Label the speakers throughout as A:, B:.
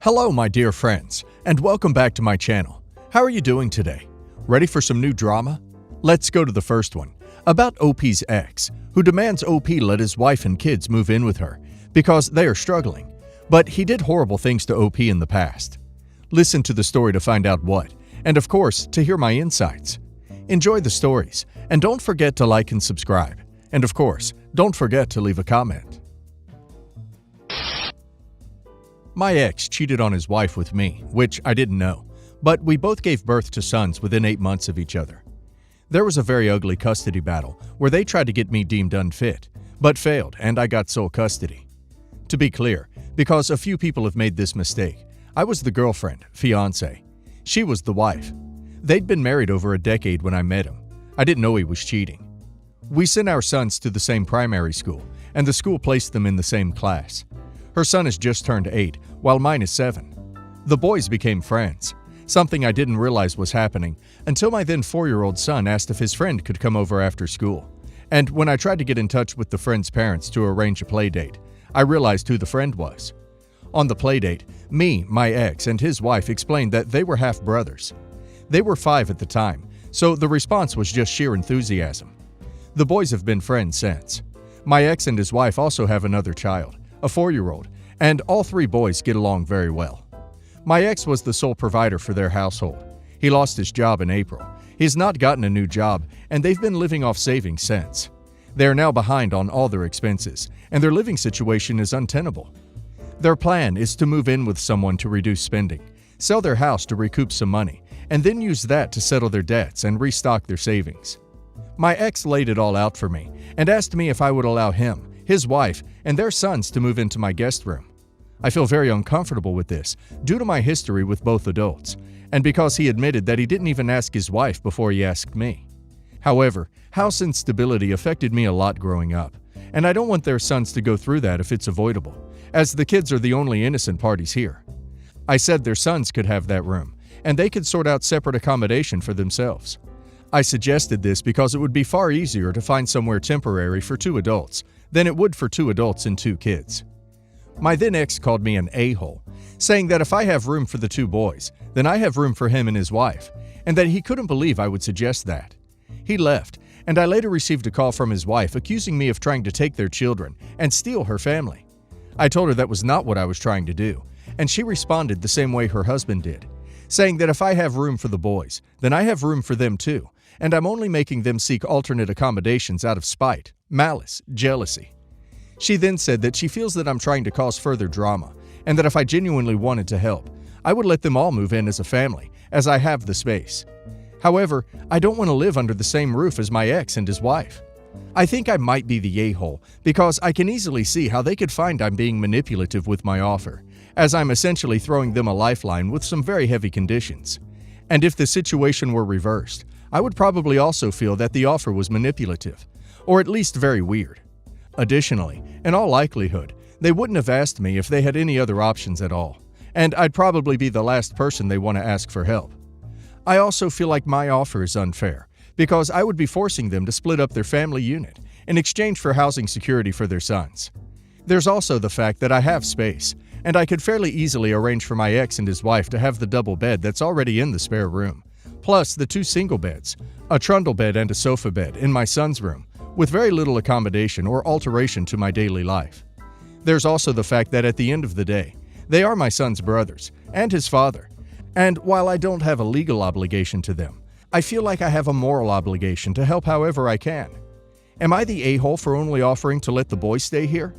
A: Hello, my dear friends, and welcome back to my channel. How are you doing today? Ready for some new drama? Let's go to the first one, about OP's ex, who demands OP let his wife and kids move in with her because they are struggling, but he did horrible things to OP in the past. Listen to the story to find out what, and of course, to hear my insights. Enjoy the stories, and don't forget to like and subscribe. And of course, don't forget to leave a comment. My ex cheated on his wife with me, which I didn't know, but we both gave birth to sons within 8 months of each other. There was a very ugly custody battle where they tried to get me deemed unfit, but failed and I got sole custody. To be clear, because a few people have made this mistake, I was the girlfriend, fiancé. She was the wife. They'd been married over a decade when I met him. I didn't know he was cheating. We sent our sons to the same primary school, and the school placed them in the same class. Her son has just turned 8, while mine is 7. The boys became friends, something I didn't realize was happening until my then 4-year-old son asked if his friend could come over after school. And when I tried to get in touch with the friend's parents to arrange a play date, I realized who the friend was. On the play date, me, my ex, and his wife explained that they were half-brothers. They were 5 at the time, so the response was just sheer enthusiasm. The boys have been friends since. My ex and his wife also have another child, a 4-year-old, and all 3 boys get along very well. My ex was the sole provider for their household. He lost his job in April. He's not gotten a new job, and they've been living off savings since. They are now behind on all their expenses, and their living situation is untenable. Their plan is to move in with someone to reduce spending, sell their house to recoup some money, and then use that to settle their debts and restock their savings. My ex laid it all out for me and asked me if I would allow him, his wife, and their sons to move into my guest room. I feel very uncomfortable with this due to my history with both adults, and because he admitted that he didn't even ask his wife before he asked me. However, house instability affected me a lot growing up, and I don't want their sons to go through that if it's avoidable, as the kids are the only innocent parties here. I said their sons could have that room, and they could sort out separate accommodation for themselves. I suggested this because it would be far easier to find somewhere temporary for 2 adults than it would for 2 adults and 2 kids. My then ex called me an a-hole, saying that if I have room for the 2 boys, then I have room for him and his wife, and that he couldn't believe I would suggest that. He left, and I later received a call from his wife accusing me of trying to take their children and steal her family. I told her that was not what I was trying to do, and she responded the same way her husband did, saying that if I have room for the boys, then I have room for them too, and I'm only making them seek alternate accommodations out of spite, malice, jealousy. She then said that she feels that I'm trying to cause further drama, and that if I genuinely wanted to help, I would let them all move in as a family, as I have the space. However, I don't want to live under the same roof as my ex and his wife. I think I might be the a-hole because I can easily see how they could find I'm being manipulative with my offer, as I'm essentially throwing them a lifeline with some very heavy conditions. And if the situation were reversed, I would probably also feel that the offer was manipulative, or at least very weird. Additionally, in all likelihood, they wouldn't have asked me if they had any other options at all, and I'd probably be the last person they want to ask for help. I also feel like my offer is unfair, because I would be forcing them to split up their family unit in exchange for housing security for their sons. There's also the fact that I have space, and I could fairly easily arrange for my ex and his wife to have the double bed that's already in the spare room, plus the 2 single beds, a trundle bed and a sofa bed in my son's room, with very little accommodation or alteration to my daily life. There's also the fact that at the end of the day, they are my son's brothers and his father, and while I don't have a legal obligation to them, I feel like I have a moral obligation to help however I can. Am I the a-hole for only offering to let the boys stay here?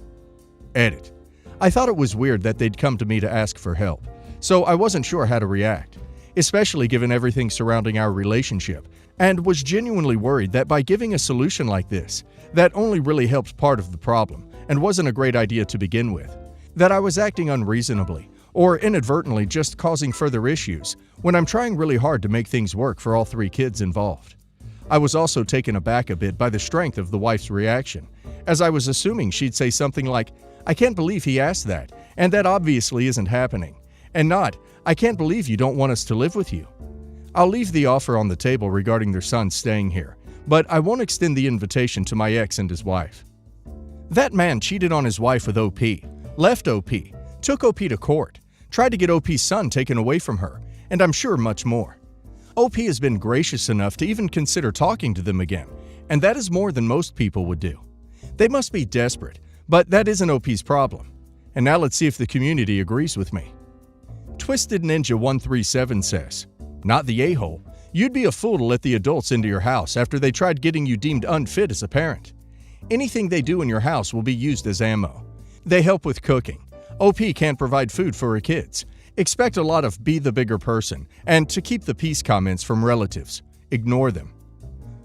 A: Edit. I thought it was weird that they'd come to me to ask for help, so I wasn't sure how to react, especially given everything surrounding our relationship, and was genuinely worried that by giving a solution like this, that only really helped part of the problem and wasn't a great idea to begin with, that I was acting unreasonably or inadvertently just causing further issues when I'm trying really hard to make things work for all 3 kids involved. I was also taken aback a bit by the strength of the wife's reaction, as I was assuming she'd say something like, "I can't believe he asked that, and that obviously isn't happening," and not, "I can't believe you don't want us to live with you." I'll leave the offer on the table regarding their sons staying here, but I won't extend the invitation to my ex and his wife. That man cheated on his wife with OP, left OP, took OP to court, tried to get OP's son taken away from her, and I'm sure much more. OP has been gracious enough to even consider talking to them again, and that is more than most people would do. They must be desperate, but that isn't OP's problem. And now let's see if the community agrees with me. Twisted Ninja 137 says, "Not the a-hole. You'd be a fool to let the adults into your house after they tried getting you deemed unfit as a parent. Anything they do in your house will be used as ammo. They help with cooking. OP can't provide food for her kids. Expect a lot of be the bigger person, and to keep the peace comments from relatives. Ignore them."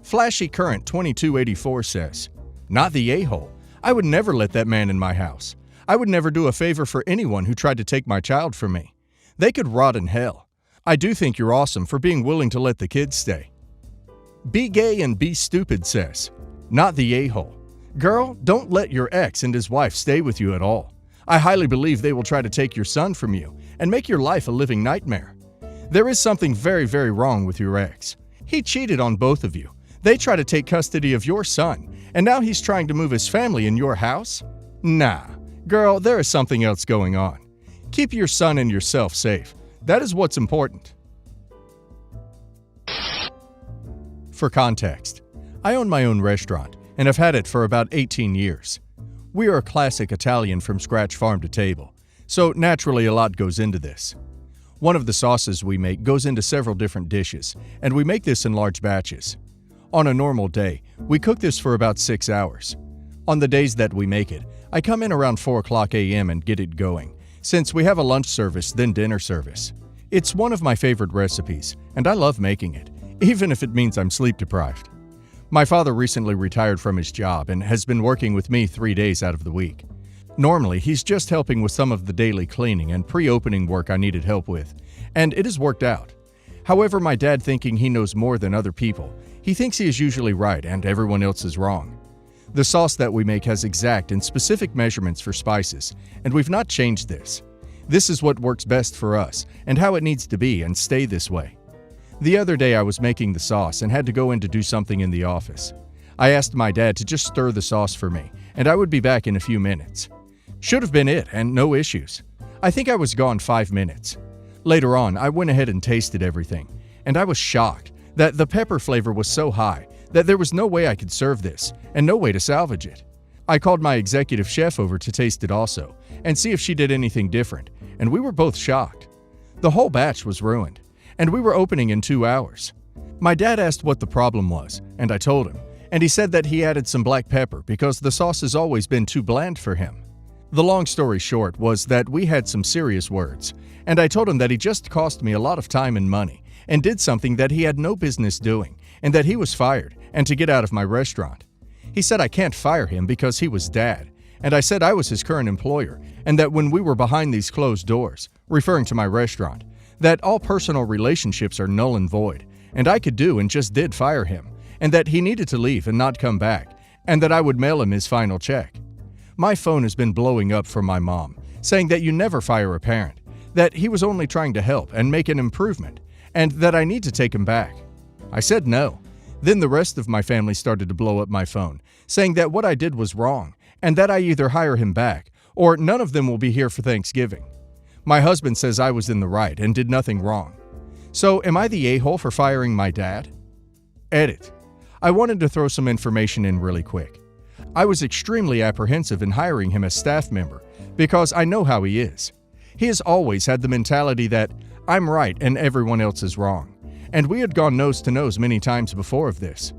A: Flashy Current 2284 says, "Not the a-hole. I would never let that man in my house. I would never do a favor for anyone who tried to take my child from me. They could rot in hell. I do think you're awesome for being willing to let the kids stay." Be Gay and Be Stupid says, "Not the a-hole. Girl, don't let your ex and his wife stay with you at all. I highly believe they will try to take your son from you and make your life a living nightmare. There is something very, very wrong with your ex. He cheated on both of you. They try to take custody of your son, and now he's trying to move his family in your house? Nah, girl, there is something else going on. Keep your son and yourself safe. That is what's important." For context, I own my own restaurant and have had it for about 18 years. We are a classic Italian from scratch farm to table, so naturally a lot goes into this. One of the sauces we make goes into several different dishes, and we make this in large batches. On a normal day, we cook this for about 6 hours. On the days that we make it, I come in around 4 o'clock a.m. and get it going, since we have a lunch service then dinner service. It's one of my favorite recipes, and I love making it, even if it means I'm sleep deprived. My father recently retired from his job and has been working with me 3 days out of the week. Normally, he's just helping with some of the daily cleaning and pre-opening work I needed help with, and it has worked out. However, my dad, thinking he knows more than other people, he thinks he is usually right and everyone else is wrong. The sauce that we make has exact and specific measurements for spices, and we've not changed this. This is what works best for us and how it needs to be and stay this way. The other day I was making the sauce and had to go in to do something in the office. I asked my dad to just stir the sauce for me, and I would be back in a few minutes. Should have been it, and no issues. I think I was gone 5 minutes. Later on, I went ahead and tasted everything, and I was shocked that the pepper flavor was so high that there was no way I could serve this, and no way to salvage it. I called my executive chef over to taste it also, and see if she did anything different, and we were both shocked. The whole batch was ruined, and we were opening in 2 hours. My dad asked what the problem was, and I told him, and he said that he added some black pepper because the sauce has always been too bland for him. The long story short was that we had some serious words, and I told him that he just cost me a lot of time and money, and did something that he had no business doing, and that he was fired, and to get out of my restaurant. He said I can't fire him because he was dad, and I said I was his current employer, and that when we were behind these closed doors, referring to my restaurant, that all personal relationships are null and void, and I could do and just did fire him, and that he needed to leave and not come back, and that I would mail him his final check. My phone has been blowing up from my mom, saying that you never fire a parent, that he was only trying to help and make an improvement, and that I need to take him back. I said no. Then the rest of my family started to blow up my phone, saying that what I did was wrong, and that I either hire him back, or none of them will be here for Thanksgiving. My husband says I was in the right and did nothing wrong. So am I the a-hole for firing my dad? Edit. I wanted to throw some information in really quick. I was extremely apprehensive in hiring him as staff member because I know how he is. He has always had the mentality that I'm right and everyone else is wrong, and we had gone nose to nose many times before of this.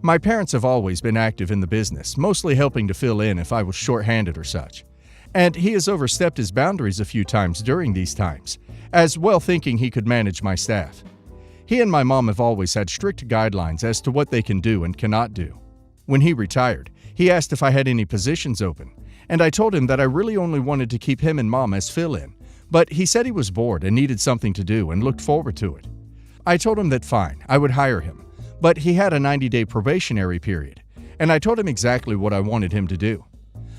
A: My parents have always been active in the business, mostly helping to fill in if I was short-handed or such. And he has overstepped his boundaries a few times during these times, as well thinking he could manage my staff. He and my mom have always had strict guidelines as to what they can do and cannot do. When he retired, he asked if I had any positions open, and I told him that I really only wanted to keep him and mom as fill-in, but he said he was bored and needed something to do and looked forward to it. I told him that fine, I would hire him, but he had a 90-day probationary period, and I told him exactly what I wanted him to do.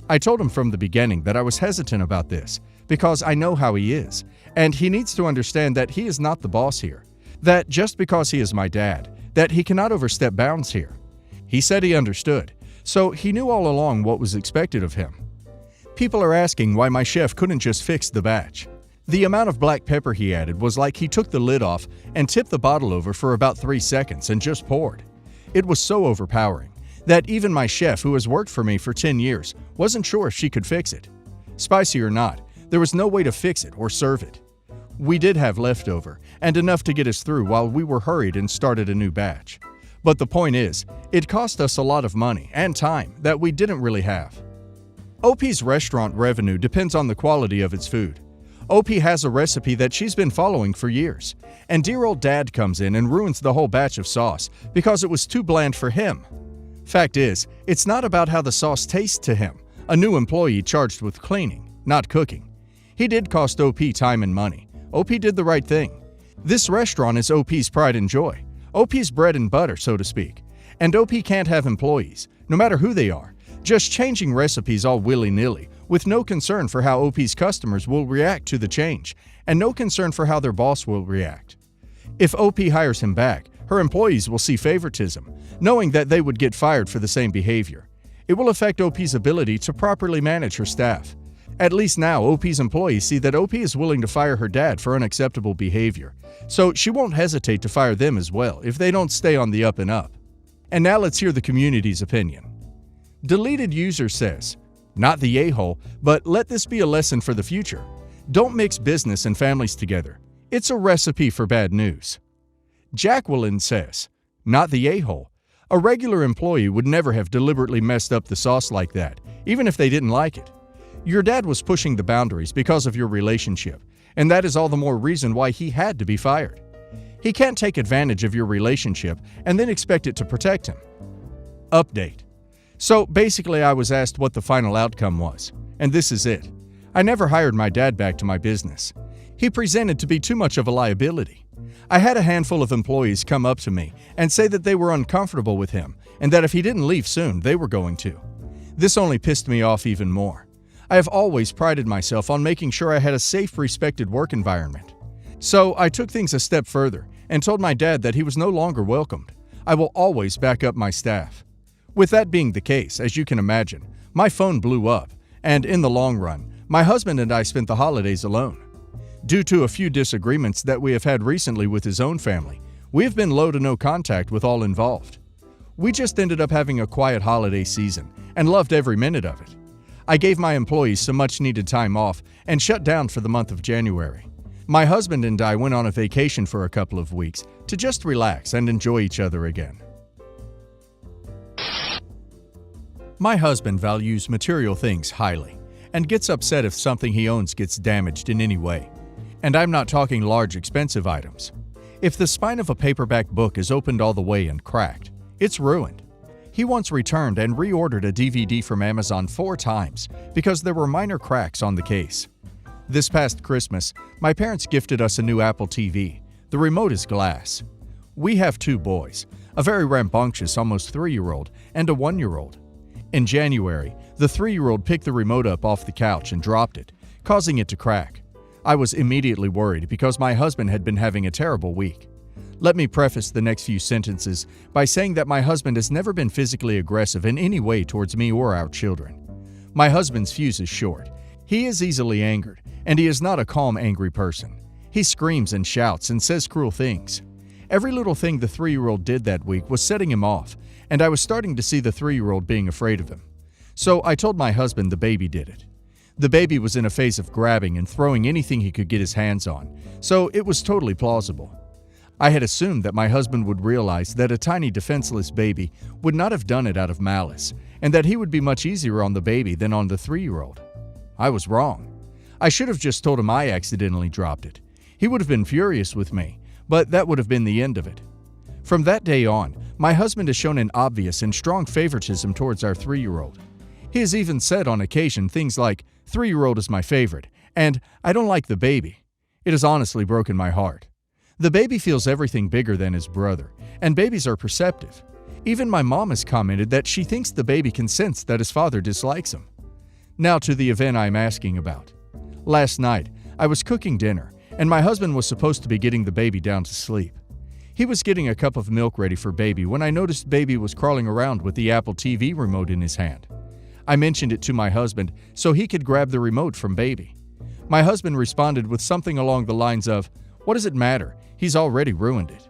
A: I told him from the beginning that I was hesitant about this because I know how he is, and he needs to understand that he is not the boss here, that just because he is my dad, that he cannot overstep bounds here. He said he understood, so he knew all along what was expected of him. People are asking why my chef couldn't just fix the batch. The amount of black pepper he added was like he took the lid off and tipped the bottle over for about 3 seconds and just poured. It was so overpowering that even my chef, who has worked for me for 10 years, wasn't sure if she could fix it. Spicy or not, there was no way to fix it or serve it. We did have leftover, and enough to get us through while we were hurried and started a new batch. But the point is, it cost us a lot of money and time that we didn't really have. OP's restaurant revenue depends on the quality of its food. OP has a recipe that she's been following for years, and dear old dad comes in and ruins the whole batch of sauce because it was too bland for him. Fact is, it's not about how the sauce tastes to him, a new employee charged with cleaning, not cooking. He did cost OP time and money. OP did the right thing. This restaurant is OP's pride and joy, OP's bread and butter, so to speak. And OP can't have employees, no matter who they are, just changing recipes all willy-nilly, with no concern for how OP's customers will react to the change, and no concern for how their boss will react. If OP hires him back, her employees will see favoritism, knowing that they would get fired for the same behavior. It will affect OP's ability to properly manage her staff. At least now, OP's employees see that OP is willing to fire her dad for unacceptable behavior, so she won't hesitate to fire them as well if they don't stay on the up and up. And now let's hear the community's opinion. Deleted user says, "Not the a-hole, but let this be a lesson for the future. Don't mix business and families together. It's a recipe for bad news." Jacqueline says, "Not the a-hole. A regular employee would never have deliberately messed up the sauce like that, even if they didn't like it. Your dad was pushing the boundaries because of your relationship, and that is all the more reason why he had to be fired. He can't take advantage of your relationship and then expect it to protect him." Update. So basically, I was asked what the final outcome was, and this is it. I never hired my dad back to my business. He presented to be too much of a liability. I had a handful of employees come up to me and say that they were uncomfortable with him and that if he didn't leave soon, they were going to. This only pissed me off even more. I have always prided myself on making sure I had a safe, respected work environment. So I took things a step further and told my dad that he was no longer welcomed. I will always back up my staff. With that being the case, as you can imagine, my phone blew up, and in the long run, my husband and I spent the holidays alone. Due to a few disagreements that we have had recently with his own family, we have been low to no contact with all involved. We just ended up having a quiet holiday season and loved every minute of it. I gave my employees some much-needed time off and shut down for the month of January. My husband and I went on a vacation for a couple of weeks to just relax and enjoy each other again. My husband values material things highly and gets upset if something he owns gets damaged in any way. And I'm not talking large, expensive items. If the spine of a paperback book is opened all the way and cracked, it's ruined. He once returned and reordered a DVD from Amazon 4 times because there were minor cracks on the case. This past Christmas, my parents gifted us a new Apple TV. The remote is glass. We have 2 boys, a very rambunctious almost 3-year-old and a 1-year-old. In January, the 3-year-old picked the remote up off the couch and dropped it, causing it to crack. I was immediately worried because my husband had been having a terrible week. Let me preface the next few sentences by saying that my husband has never been physically aggressive in any way towards me or our children. My husband's fuse is short. He is easily angered, and he is not a calm, angry person. He screams and shouts and says cruel things. Every little thing the 3-year-old did that week was setting him off, and I was starting to see the 3-year-old being afraid of him. So I told my husband the baby did it. The baby was in a phase of grabbing and throwing anything he could get his hands on, so it was totally plausible. I had assumed that my husband would realize that a tiny defenseless baby would not have done it out of malice, and that he would be much easier on the baby than on the 3-year-old. I was wrong. I should have just told him I accidentally dropped it. He would have been furious with me, but that would have been the end of it. From that day on, my husband has shown an obvious and strong favoritism towards our 3-year-old. He has even said on occasion things like, "3-year-old is my favorite," and "I don't like the baby." It has honestly broken my heart. The baby feels everything bigger than his brother, and babies are perceptive. Even my mom has commented that she thinks the baby can sense that his father dislikes him. Now to the event I'm asking about. Last night, I was cooking dinner, and my husband was supposed to be getting the baby down to sleep. He was getting a cup of milk ready for baby when I noticed baby was crawling around with the Apple TV remote in his hand. I mentioned it to my husband so he could grab the remote from baby. My husband responded with something along the lines of, "What does it matter? He's already ruined it."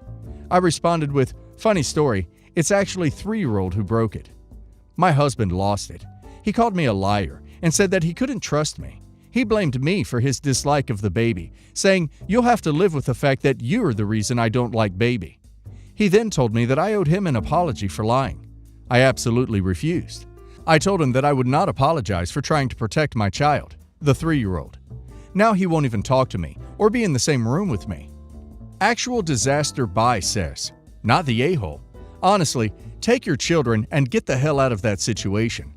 A: I responded with, "Funny story, it's actually 3-year-old who broke it." My husband lost it. He called me a liar and said that he couldn't trust me. He blamed me for his dislike of the baby, saying, "You'll have to live with the fact that you're the reason I don't like baby." He then told me that I owed him an apology for lying. I absolutely refused. I told him that I would not apologize for trying to protect my child, the 3-year-old. Now he won't even talk to me or be in the same room with me. Actual disaster by says, not the a-hole. Honestly, take your children and get the hell out of that situation.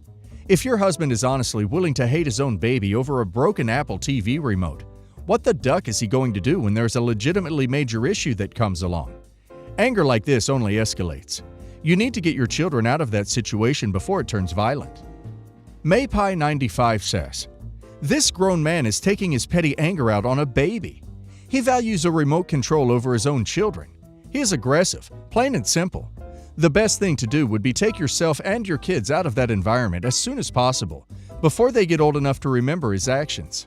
A: If your husband is honestly willing to hate his own baby over a broken Apple TV remote, what the duck is he going to do when there's a legitimately major issue that comes along? Anger like this only escalates. You need to get your children out of that situation before it turns violent. Maypie95 says, "This grown man is taking his petty anger out on a baby. He values a remote control over his own children. He is aggressive, plain and simple. The best thing to do would be take yourself and your kids out of that environment as soon as possible, before they get old enough to remember his actions."